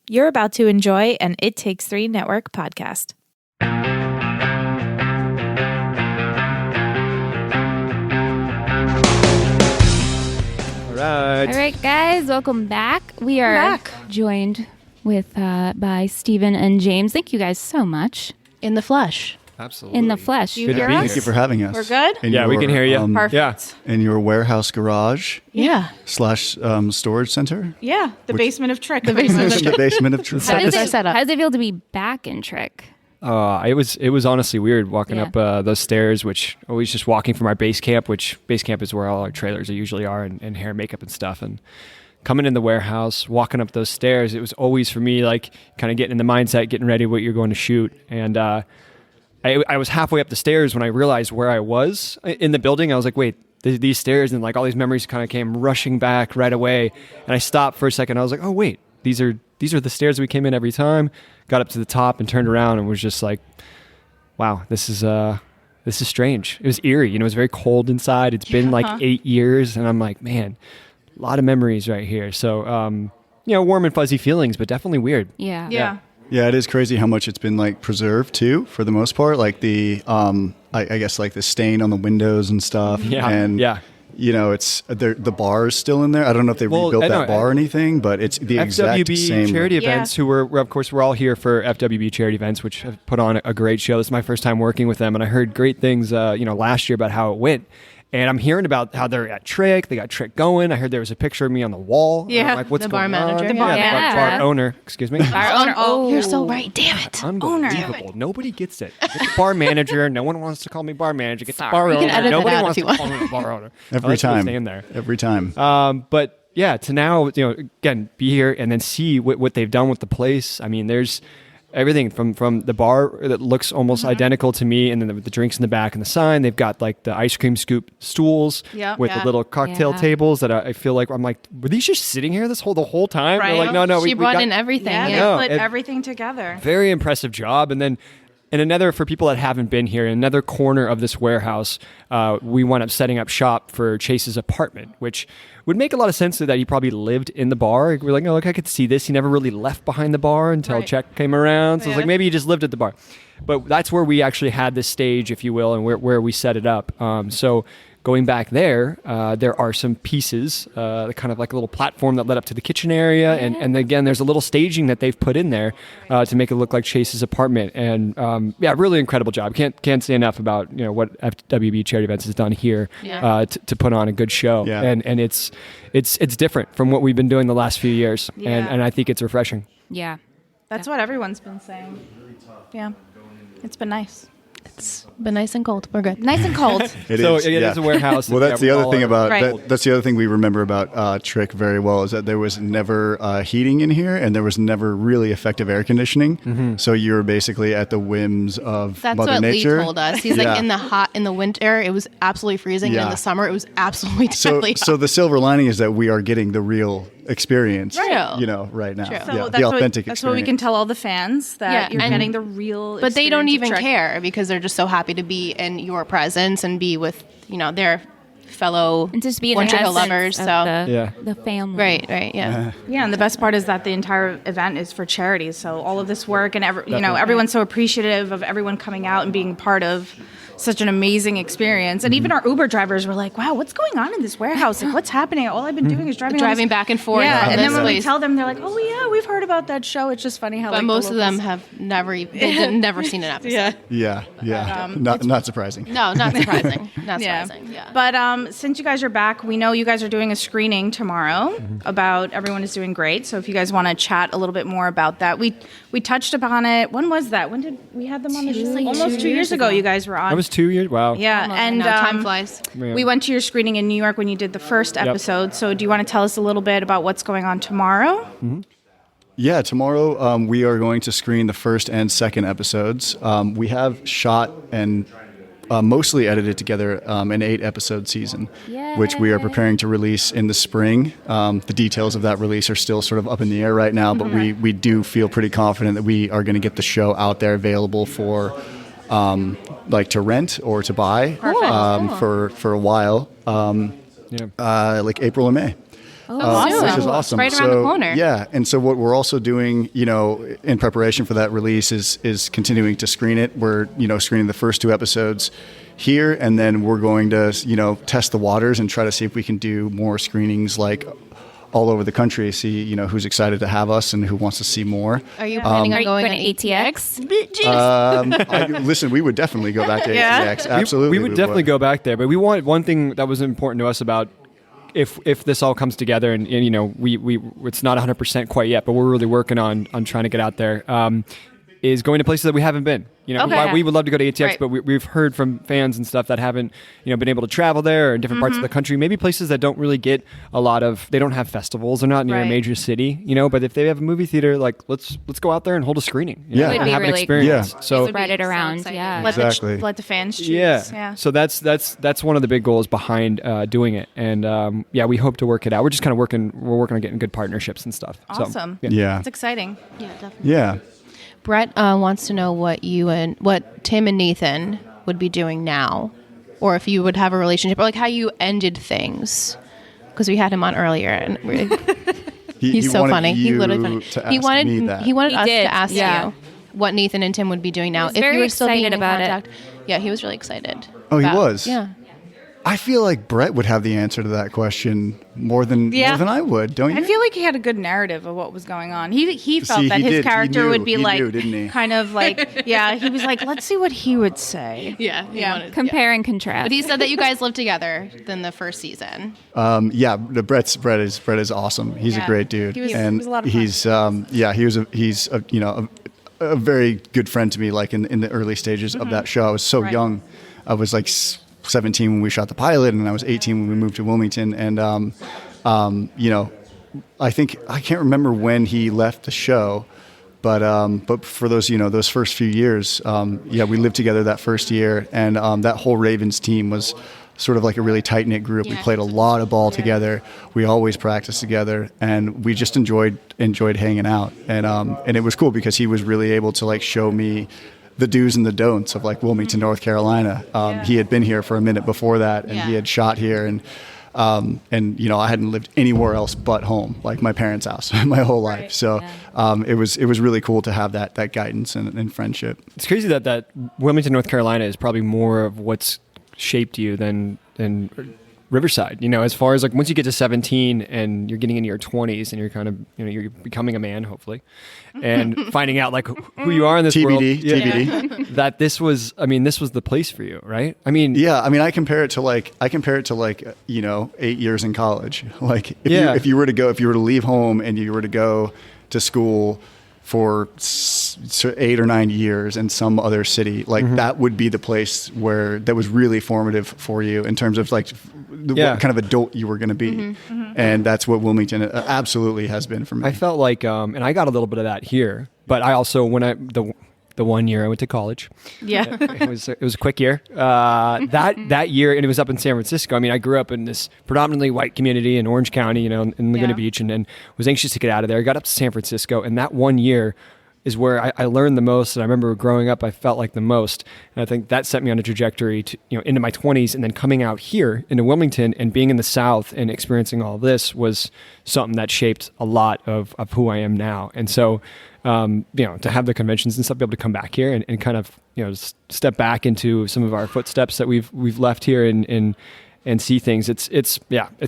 You're about to enjoy an It Takes Three Network podcast. All right, guys, welcome back. We are joined with by Stephen and James. Thank you guys so much. In the flesh. Absolutely. In the flesh. You hear us? Thank you for having us. We're good? Yeah, we can hear you. Perfect. Yeah. In your warehouse garage Yeah. / storage center. Yeah, the basement of TRIC. The basement of How does our setup. How does it feel to be back in TRIC? It was honestly weird walking Yeah. up those stairs, which always just walking from our base camp, which base camp is where all our trailers usually are and hair and makeup and stuff. And coming in the warehouse, walking up those stairs, it was always for me like kind of getting in the mindset, getting ready what you're going to shoot. And I was halfway up the stairs when I realized where I was in the building. I was like, wait, these stairs, and like all these memories kind of came rushing back right away. And I stopped for a second. I was like, oh wait, these are the stairs we came in every time. Got up to the top and turned around and was just like, wow, this is strange. It was eerie. It was very cold inside. It's been like 8 years, and I'm like, man, a lot of memories right here. So, warm and fuzzy feelings, but definitely weird. Yeah. Yeah, it is crazy how much it's been like preserved too, for the most part. Like the, I guess like the stain on the windows and stuff. Yeah. And it's the bar is still in there. I don't know if they rebuilt that bar or anything, but it's the exact FWB same charity events. Who were, of course, we're all here for FWB charity events, which have put on a great show. This is my first time working with them, and I heard great things, last year about how it went. And I'm hearing about how they're at TRIC. They got TRIC going. I heard there was a picture of me on the wall. Yeah. I'm like, what's The going bar manager. on? The bar manager. Bar owner. Excuse me. Our owner. Oh, You're so right. Damn it. Unbelievable. Nobody gets it. Get the bar manager. No one wants to call me bar manager. Get the Sorry. bar You owner. can edit that Nobody out wants if to you call me the bar owner. every time. Staying there. Every time. But yeah, to now, again, be here and then see what they've done with the place. I mean, there's everything from the bar that looks almost identical to me, and then the drinks in the back and the sign. They've got like the ice cream scoop stools with the little cocktail tables that I feel like I'm like, were these just sitting here the whole time? Right. They're like, no, She brought in everything. Yeah, No, they put it- everything together. very impressive job. And then in another, for people that haven't been here, in another corner of this warehouse, we wound up setting up shop for Chase's apartment, which would make a lot of sense that he probably lived in the bar. We're like, oh, look, I could see this. He never really left behind the bar until check came around. So I was like, maybe he just lived at the bar. But that's where we actually had this stage, if you will, and where we set it up. So going back there are some pieces, kind of like a little platform that led up to the kitchen area. And again, there's a little staging that they've put in there to make it look like Chase's apartment. And really incredible job. Can't say enough about what FWB Charity Events has done here to put on a good show. Yeah. And it's different from what we've been doing the last few years. Yeah. And I think it's refreshing. Yeah. That's what everyone's been saying. Yeah. It's been nice. It's been nice and cold. We're good. Nice and cold. It is a warehouse. Well, that's the other thing about Right. that's the other thing we remember about TRIC very well, is that there was never heating in here, and there was never really effective air conditioning. Mm-hmm. So you were basically at the whims of That's Mother what Nature. Lee told us. He's like, in the winter, it was absolutely freezing. And in the summer, it was absolutely deadly. So the silver lining is that we are getting the real experience, True. right now. True. So Yeah, that's the authentic that's experience. what we can tell all the fans, that you're and- getting the real But they don't experience even of TRIC. care because they're just so happy to be in your presence and be with, their fellow And just be the Winter Hill essence lovers. of So the family. right, yeah. Yeah, and the best part is that the entire event is for charity. So all of this work and everyone's so appreciative of everyone coming out and being part of such an amazing experience. And even our Uber drivers were like, "Wow, what's going on in this warehouse? Like, what's happening? All I've been doing is driving Back and forth. Yeah, from and then this when we place. tell them, they're like, "Oh yeah, we've heard about that show." It's just funny how But like, most the of them locals- have never seen an episode. Yeah. Yeah. Not surprising. No, not surprising. Not Yeah. surprising. Yeah. But since you guys are back, we know you guys are doing a screening tomorrow about Everyone is Doing Great. So if you guys want to chat a little bit more about that, we touched upon it. When was that? When did we had them on the show? Like Almost 2 years ago. You guys were on. That was 2 years. Wow. Yeah, and No, time flies. we went to your screening in New York when you did the first episode. So do you want to tell us a little bit about what's going on tomorrow? Yeah, tomorrow we are going to screen the first and second episodes. We have shot and mostly edited together an 8-episode season, which we are preparing to release in the spring. The details of that release are still sort of up in the air right now, but we do feel pretty confident that we are going to get the show out there available for like to rent or to buy for a while, like April or May. awesome. Which is awesome. Right around the corner. Yeah, and so what we're also doing, in preparation for that release is continuing to screen it. We're, screening the first 2 episodes here, and then we're going to, test the waters and try to see if we can do more screenings like all over the country, see, who's excited to have us and who wants to see more. Are you planning on going to ATX? Listen, we would definitely go back to ATX. Absolutely. We would definitely go back there, but we want one thing that was important to us about if this all comes together and we it's not 100% quite yet, but we're really working on trying to get out there, is going to places that we haven't been. We would love to go to ATX, Right. but we've heard from fans and stuff that haven't been able to travel there or in different parts of the country, maybe places that don't really get a lot of, they don't have festivals, they're not near a Right. major city, but if they have a movie theater, like let's go out there and hold a screening. Yeah. Would and be have an really experience. cool. So Spread it So around. excited. Yeah. Exactly. Let the fans choose. yeah. So that's one of the big goals behind doing it, and we hope to work it out. We're just kind of working on getting good partnerships and stuff. So, Awesome. Yeah. It's exciting. Yeah, definitely. Yeah. Brett wants to know what Tim and Nathan would be doing now, or if you would have a relationship, or like how you ended things, because we had him on earlier, and he's so funny. He's literally funny. He wanted me that. he wanted He us did, to ask yeah. you what Nathan and Tim would be doing now was if very you were still being excited in about it. contact. Yeah, he was really excited. Oh, he about- was? Yeah. I feel like Brett would have the answer to that question more than I would, don't you? I feel like he had a good narrative of what was going on. He felt See, that he his did. He character knew. would be He like knew, didn't he? kind of like he was like, let's see what he would say. Yeah. He wanted- Compare and contrast. But he said that you guys lived together in the first season. Brett is awesome. He's a Yeah. great dude, He was and a lot of fun. he's a very good friend to me. Like in the early stages of that show, I was so Right. young. I was like 17 when we shot the pilot, and I was 18 when we moved to Wilmington. And I can't remember when he left the show, but for those those first few years, we lived together that first year, and that whole Ravens team was sort of like a really tight knit group. We Yeah. played a lot of ball together. We always practiced together, and we just enjoyed hanging out. And it was cool because he was really able to like show me the do's and the don'ts of like Wilmington, North Carolina. He had been here for a minute before that, and he had shot here, and I hadn't lived anywhere else but home, like my parents' house, my whole life. Right. So it was really cool to have that guidance and friendship. it's crazy that Wilmington, North Carolina is probably more of what's shaped you than Riverside, as far as like once you get to 17 and you're getting into your 20s and you're kind of, you're becoming a man, hopefully, and finding out like who you are in this world. TBD. That this was the place for you, right? I mean, Yeah, I mean, I compare it to like 8 years in college. Like if you were to leave home and you were to go to school for 8 or 9 years in some other city, like that would be the place that was really formative for you in terms of like what kind of adult you were going to be. And that's what Wilmington absolutely has been for me. I felt like, and I got a little bit of that here, but I also, the 1 year I went to college, Yeah. it was a quick year. That year, and it was up in San Francisco. I mean, I grew up in this predominantly white community in Orange County, in Laguna Yeah. Beach, and was anxious to get out of there. I got up to San Francisco, and that 1 year is where I learned the most. And I remember growing up, I felt like the most. And I think that set me on a trajectory to, into my 20s, and then coming out here into Wilmington and being in the South and experiencing all this was something that shaped a lot of who I am now. And so, to have the conventions and stuff, be able to come back here and kind of, step back into some of our footsteps that we've left here and see things. It's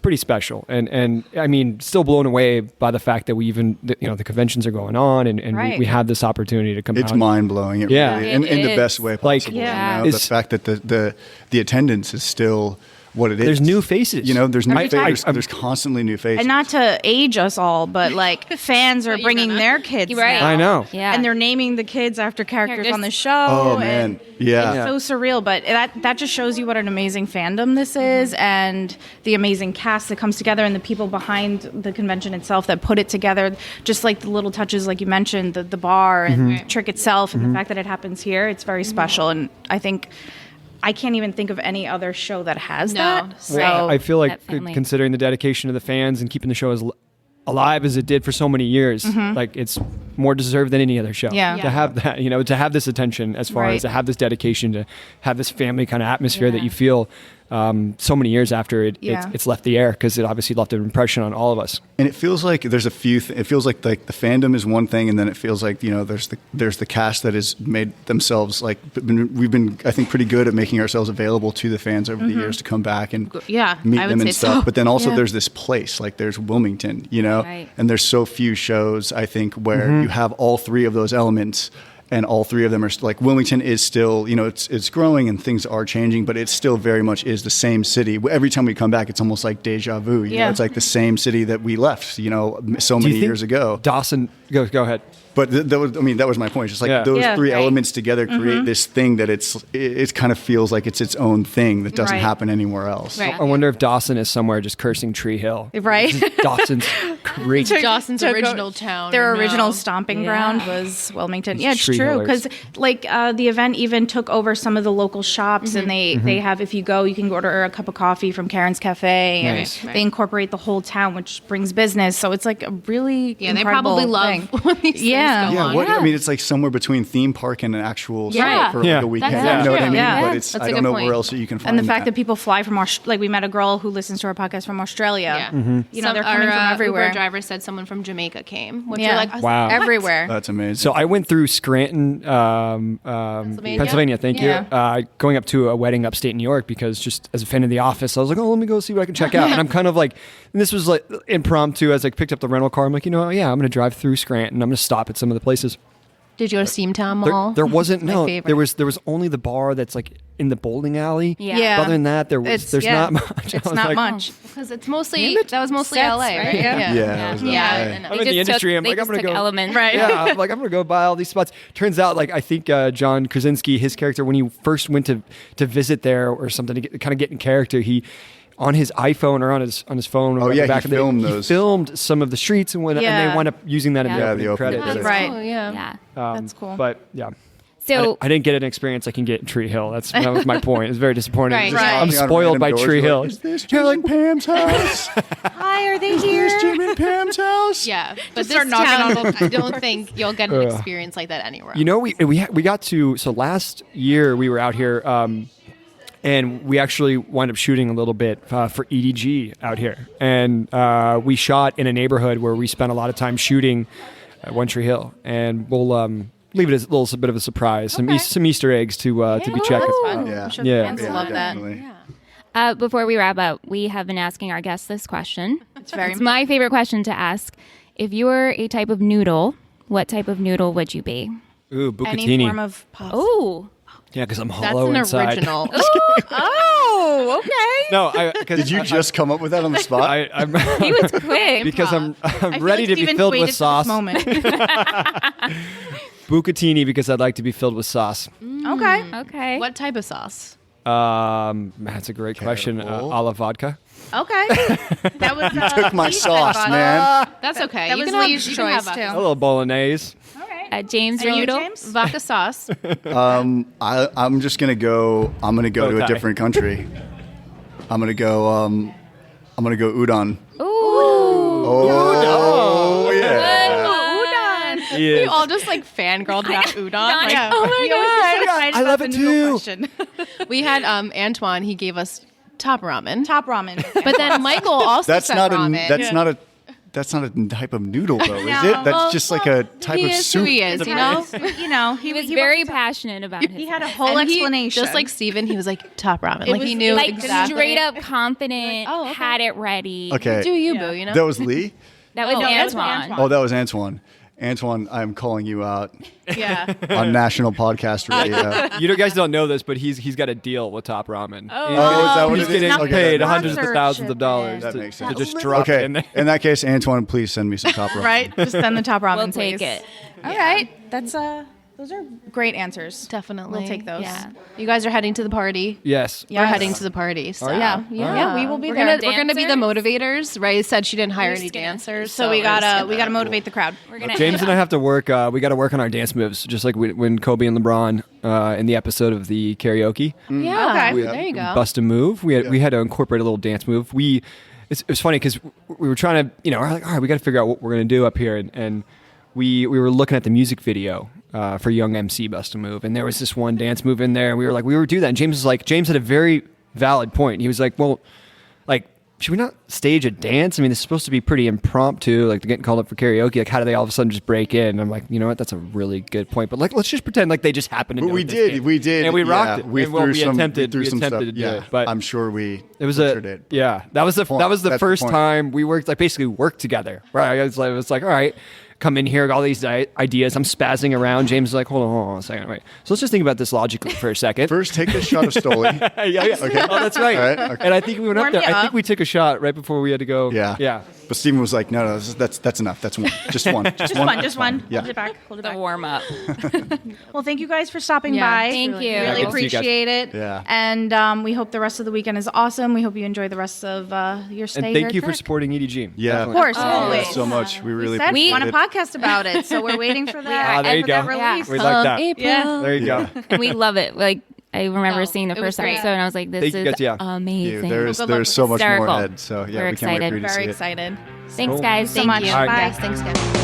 pretty special. And I mean, still blown away by the fact that we even, the conventions are going on and Right. we have this opportunity to come out. It's mind blowing. Yeah. Really, It in the is. best way Like, possible. yeah. The It's- fact that the attendance is still what it is. There's new faces. There's new Every time. faces. There's constantly new faces. And not to age us all, but like fans are bringing their kids Right. now. I know. Yeah. And they're naming the kids after characters Characters. on the show. Oh and man, yeah. It's so surreal, but that just shows you what an amazing fandom this is, and the amazing cast that comes together, and the people behind the convention itself that put it together. Just like the little touches, like you mentioned, the bar and TRIC itself, and the fact that it happens here, it's very special. And I think I can't even think of any other show that has No. that. So Right. I feel like That family. considering the dedication of the fans and keeping the show as alive as it did for so many years, like it's more deserved than any other show. Yeah. To have that, to have this attention as far Right. as to have this dedication, to have this family kind of atmosphere that Yeah. you feel so many years after it's left the air, because it obviously left an impression on all of us. And it feels like there's a few. It feels like the fandom is one thing, and then it feels like there's the cast that has made themselves we've been I think pretty good at making ourselves available to the fans over the years to come back and meet them and stuff. But then also there's this place, like there's Wilmington, and there's so few shows I think where you have all three of those elements. And all three of them are like, Wilmington is still, it's growing and things are changing, but it still very much is the same city. Every time we come back, it's almost like deja vu. It's like the same city that we left, so many years ago. Dawson, go ahead. But that was my point. Just like those three elements together create this thing that it kind of feels like it's its own thing that doesn't happen anywhere else. Right. I wonder if Dawson is somewhere just cursing Tree Hill. Right. Dawson's great. Dawson's original town. Their original stomping ground was Wilmington. Yeah, it's true. Because the event even took over some of the local shops, and they have, if you go, you can order a cup of coffee from Karen's Cafe. Nice. And they incorporate the whole town, which brings business. So it's like a really they incredible probably love thing. when these things go on. I mean, it's like somewhere between theme park and an actual Yeah. for like a weekend. That's You know what I mean? Yeah. But That's a I good don't know point. where else you can find And the fact that that people fly from we met a girl who listens to our podcast from Australia. Yeah. They're coming from everywhere. Uber driver said someone from Jamaica came, which Yeah. you're like, Wow. Everywhere. That's amazing. So I went through Scranton, Pennsylvania. Thank you. Going up to a wedding upstate New York, because just as a fan of The Office, I was like, oh, let me go see what I can check out. And I'm kind of like, and this was like impromptu, as I picked up the rental car. I'm like, I'm going to drive through Scranton. I'm going to stop at some of the places. did you go to Steamtown Mall? There wasn't My favorite. there was only the bar that's like in the bowling alley. Yeah. Other than that, there's not much. It's I was not like, much. Because it's mostly that was mostly Sets, LA, right? right? Yeah. Yeah, it was yeah. LA. And I'm in the industry. I'm like, I'm gonna go. Elements. Right. Yeah, I'm like, I'm gonna go buy all these spots. Turns out, like, I think John Krasinski, his character, when he first went to visit there or something to kind of get in character, he on his iPhone or on his phone. Or Oh, yeah, back he in the day, filmed he those. filmed some of the streets and and Yeah. they wound up using that in Yeah. the the opening opening credits. credits. Right. Oh, yeah. Yeah. That's cool. But yeah. So I didn't get an experience I can get in Tree Hill. that was my point. It was very disappointing. Right. It's just- Right. I'm Knocking on spoiled by random doors, Tree you're Hill. like, is this Jim and Pam's house? Hi, are they Is this Jim and Pam's house? Yeah, but Just this start knocking town, on I don't think you'll get an experience like that anywhere else. You know, we got to, so last year we were out here, and we actually wound up shooting a little bit for EDG out here, and we shot in a neighborhood where we spent a lot of time shooting at One Tree Hill, and we'll leave it as a little bit of a surprise, some Easter eggs to be checked. That's fun. Yeah. I'm sure Yeah. the fans Yeah, love that. definitely. before we wrap up, we have been asking our guests this question. It's my favorite question to ask. If you were a type of noodle, what type of noodle would you be? Ooh, Any bucatini. form of pasta. Oh, Yeah, because I'm That's hollow an inside. original. Oh, okay. No, because Did you just come up with that on the spot? I'm he was quick. because I'm I feel ready like to be Steven filled waited with for this sauce. moment. Bucatini because I'd like to be filled with sauce. Okay. Okay. What type of sauce? That's a great question. Careful. A la vodka. Okay. That was Took my sauce, man. That's okay. That you was can Lee's have, you can have choice, vodka. A too. little bolognese. James, Are your you, noodle? James? Vodka sauce. I'm just gonna go. I'm gonna go to a Okay. different country. I'm gonna go udon. Ooh. Oh yeah. Udon. Yes. We all just like fangirled about udon. Like, Yeah. Oh my We always get God. excited I about love the it noodle too. question. we had Antoine. He gave us top ramen. Top ramen. But then Michael also That's said not ramen. that's not a type of noodle though, is No. it? That's Well, just like a type he of is soup. who he is, you know? He was very passionate about it. He had a whole And he- explanation. just like Steven, he was like top ramen. It Like was he knew like exactly. straight up confident, Oh, okay. had it ready. Okay. Do you, boo? You know. That was Lee? That was No, that was Antoine. Antoine. Oh, that was Antoine. Antoine, I'm calling you out Yeah. on national podcast radio. You guys don't know this, but he's got a deal with Top Ramen. Oh, is that what He's it is? getting Okay, paid that hundreds of sponsorship thousands of is. dollars That to, makes to sense. just drop it Okay, in there. in that case, Antoine, please send me some top ramen. right? Just send the top ramen. We'll take please. it. All right. That's those are great answers. Definitely. We'll take those. Yeah. You guys are heading to the party. Yes. We're heading to the party. So. Are you? Yeah. Yeah. We will be We're there. gonna be the motivators. Ray said she didn't hire any dancers, So we we're gotta just we gonna- gotta motivate the crowd. We're gonna James and I have to work. We got to work on our dance moves, just like when Kobe and LeBron in the episode of the karaoke. Yeah. Okay. There you go. Bust a move. We had to incorporate a little dance move. It was funny because we were trying to, we're like, all right, we got to figure out what we're gonna do up here, and we were looking at the music video for Young MC Bust a Move, and there was this one dance move in there, and we were do that, and James was like, James had a very valid point. He was like, well, like, should we not stage a dance? I mean, it's supposed to be pretty impromptu. Like, they're getting called up for karaoke. Like, how do they all of a sudden just break in? And I'm like, you know what? That's a really good point. But like, let's just pretend like they just happened to know we did, and we rocked it. We and, well, threw we some, attempted, we threw some attempted stuff. to do Yeah, it. But I'm sure we. it was it. Yeah, that was the first point. time we worked. Like, basically worked together. Right? It was like, all right. Come in here, all these ideas. I'm spazzing around. James is like, hold on a second. Right. So let's just think about this logically for a second. First, take this shot of Stoli. yeah. Okay. Oh, that's right. All right. Okay. And I think we went up there. I think we took a shot right before we had to go. Yeah. Yeah. But Steven was like, no, that's enough. That's one. Just one. Just one. Yeah. Hold it back. Hold it The back. warm up. Well, thank you guys for stopping Yeah, by. thank you. Really Yeah, good to see you guys. appreciate it. Yeah. And we hope the rest of the weekend is awesome. We hope you enjoy the rest of your stay And here thank at you for TRIC. supporting EDG. Yeah. Of Definitely. course, Thank you always. guys so much. We really Said we appreciate want a it. podcast about it, so we're waiting for that. Ah, there you go. Release. We like that. April. Yeah. There you go. And we love it. Like, I remember No, seeing the it was first great. episode, and I was like, "This Thank you is guys, yeah. amazing." There's Well, good luck so much more Hysterical. ahead. So yeah, We're we can't wait for you excited. to see Very it. excited. Thanks, Cool. guys. So Thank much. you. Bye. Yes, thanks, guys.